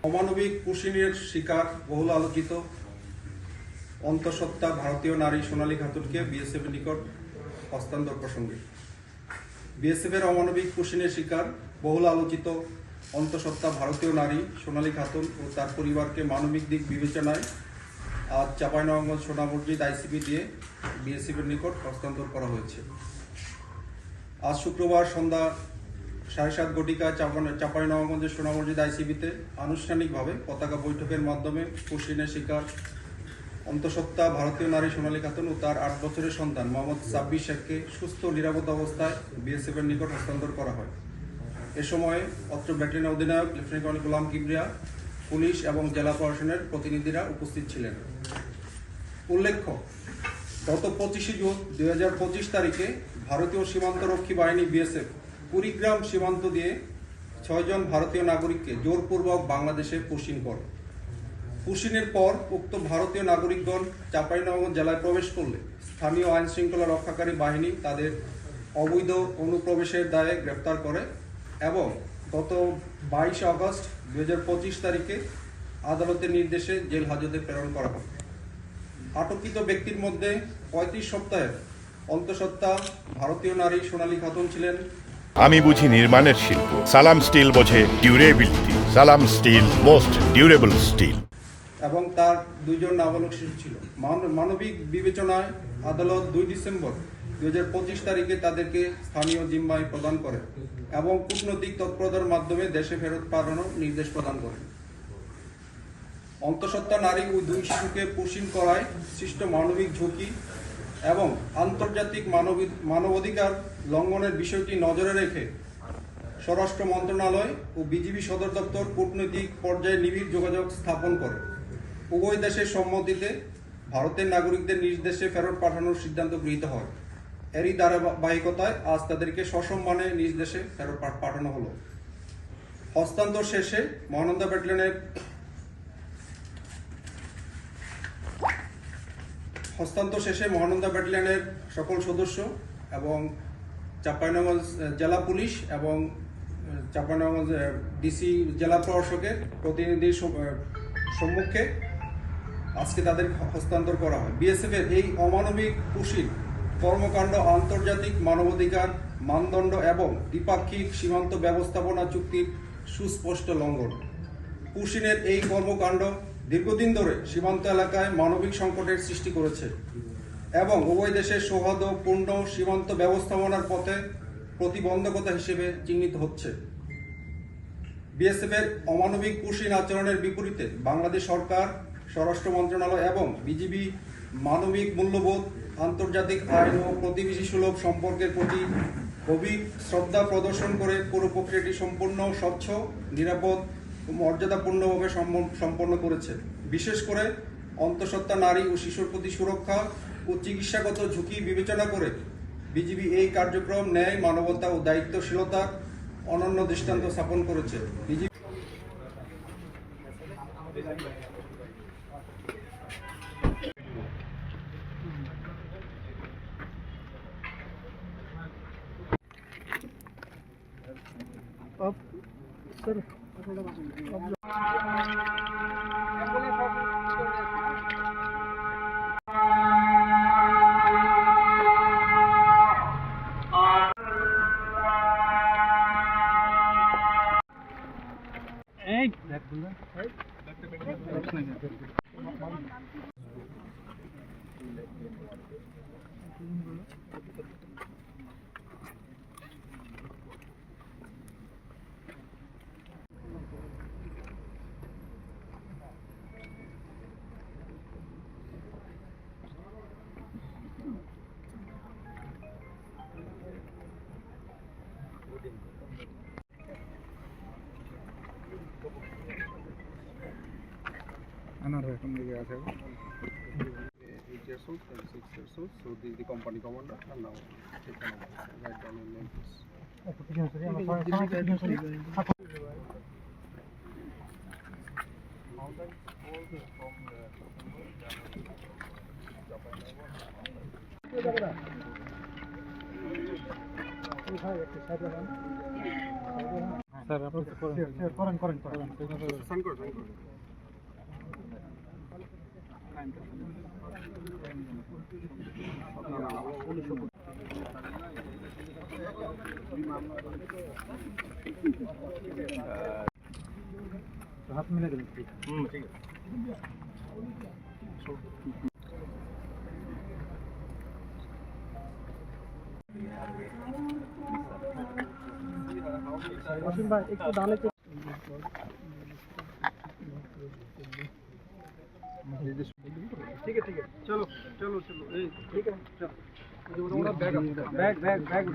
অমানবিক কুশিনের শিকার বহুল আলোচিত অন্তঃসত্ত্বা ভারতীয় নারী সোনালী খাতুনকে বিএসএফের নিকট হস্তান্তর প্রসঙ্গে বিএসএফের অমানবিক কুশিনের শিকার বহুল আলোচিত অন্তঃসত্ত্বা ভারতীয় নারী সোনালী খাতুন ও তার পরিবারকে মানবিক দিক বিবেচনায় আজ চাঁপাইনবাবগঞ্জ সোনা মসজিদ আইসিপি দিয়ে বিএসএফের নিকট হস্তান্তর করা হয়েছে। আজ শুক্রবার সন্ধ্যা 7:30 ঘটিকায় চাঁপাইনবাবগঞ্জের সোনা মসজিদ আইসিবিতে আনুষ্ঠানিকভাবে পতাকা বৈঠকের মাধ্যমে কুশিনের শিকার অন্তঃসত্ত্বা ভারতীয় নারী সোনালী খাতুন ও তার 8 বছরের সন্তান মোহাম্মদ সাব্বির শেখকে সুস্থ নিরাপদ অবস্থায় বিএসএফের নিকট হস্তান্তর করা হয়। এ সময়ে অত্র ব্যাটালিয়ন অধিনায়ক লেফটেন্যান্ট কর্নেল গোলাম কিবরিয়া, পুলিশ এবং জেলা প্রশাসনের প্রতিনিধিরা উপস্থিত ছিলেন। উল্লেখ্য, গত 25 জুন 2025 তারিখে ভারতীয় সীমান্তরক্ষী বাহিনী বিএসএফ কুড়িগ্রাম সীমান্ত দিয়ে 6 জন ভারতীয় নাগরিককে জোরপূর্বক বাংলাদেশে পুশিন করে। পুশিনের পর উক্ত ভারতীয় নাগরিকগণ চাঁপাইনবাবগঞ্জ জেলায় প্রবেশ করলে স্থানীয় আইন শৃঙ্খলা রক্ষাকারী বাহিনী তাদের অবৈধ অনুপ্রবেশের দায়ে গ্রেফতার করে এবং গত 22 আগস্ট 2025 তারিখে আদালতের নির্দেশে জেল হাজতে প্রেরণ করা হয়। আটককৃত ব্যক্তির মধ্যে 35 সপ্তাহের অন্তঃসত্ত্বা ভারতীয় নারী সোনালী খাতুন ছিলেন। আমি বুঝি নির্মাণের শিল্প, সালাম স্টিল বোঝে ডিউরেবিলিটি। সালাম স্টিল, মোস্ট ডিউরেবল স্টিল। এবং তার 2 জন নাবালক শিশু ছিল। মানবিক বিবেচনায় আদালত 2 ডিসেম্বর 2025 তারিখে তাদেরকে স্থানীয় জিম্মায় প্রদান করে এবং কূটনৈতিক তৎপরতার মাধ্যমে দেশে ফেরত পাঠানোর নির্দেশ প্রদান করে। অন্তঃসত্ত্বা নারী ওই 2 শিশুকে পুশিন করায় সৃষ্ট মানবিক ঝুঁকি এবং আন্তর্জাতিক মানবাধিকার লঙ্ঘনের বিষয়টি নজরে রেখে স্বরাষ্ট্র মন্ত্রণালয় ও বিজিবি সদর দপ্তর কূটনৈতিক পর্যায়ে নিবিড় যোগাযোগ স্থাপন করে উভয় দেশের সম্মতিতে ভারতের নাগরিকদের নিজ দেশে ফেরত পাঠানোর সিদ্ধান্ত গৃহীত হয়। এরই ধারাবাহিকতায় আজ তাদেরকে সসম্মানে নিজ দেশে ফেরত পাঠানো হলো। হস্তান্তর শেষে মহানন্দা ব্যাটালিয়নের সকল সদস্য এবং চাঁপাইনবাবগঞ্জ জেলা পুলিশ এবং চাঁপাইনবাবগঞ্জ ডিসি জেলা প্রশাসকের প্রতিনিধির সম্মুখে আজকে তাদের হস্তান্তর করা হয়। বিএসএফের এই অমানবিক কুশিন কর্মকাণ্ড আন্তর্জাতিক মানবাধিকার মানদণ্ড এবং দ্বিপাক্ষিক সীমান্ত ব্যবস্থাপনা চুক্তির সুস্পষ্ট লঙ্ঘন। কুশিনের এই কর্মকাণ্ড দীর্ঘদিন ধরে সীমান্ত এলাকায় মানবিক সংকটের সৃষ্টি করেছে এবং উভয় দেশের সৌহার্দ্যপূর্ণ সীমান্ত ব্যবস্থাপনার পথে প্রতিবন্ধকতা হিসেবে চিহ্নিত হচ্ছে। বিএসএফের অমানবিক কুশিন আচরণের বিপরীতে বাংলাদেশ সরকার, স্বরাষ্ট্র মন্ত্রণালয় এবং বিজিবি মানবিক মূল্যবোধ, আন্তর্জাতিক আইন ও প্রতিবেশী সুলভ সম্পর্কের প্রতি গভীর শ্রদ্ধা প্রদর্শন করে পুরো প্রক্রিয়াটি সম্পূর্ণ স্বচ্ছ, নিরাপদ ও মর্যাদাপূর্ণভাবে সম্পন্ন করেছে। বিশেষ করে অন্তঃসত্ত্বা নারী ও শিশুর প্রতি সুরক্ষা ও চিকিৎসাগত ঝুঁকি বিবেচনা করে বিজিবি এই কার্যক্রম ন্যায়, মানবতা ও দায়িত্বশীলতার অনন্য দৃষ্টান্ত স্থাপন করেছে। বিজিবি এখন দিকে আছে 8 years old and 6 years old. So this is the company commander and now taken over. Write down your name, please. Sir আপনি করেন করেন করেন সাইন করুন সাইন করুন হাত মিলে দেবেন ঠিক আছে অসীম ভাই একটু ডালে ठीक है चलो चलो चलो ठीक है चलो बैग बैग बैग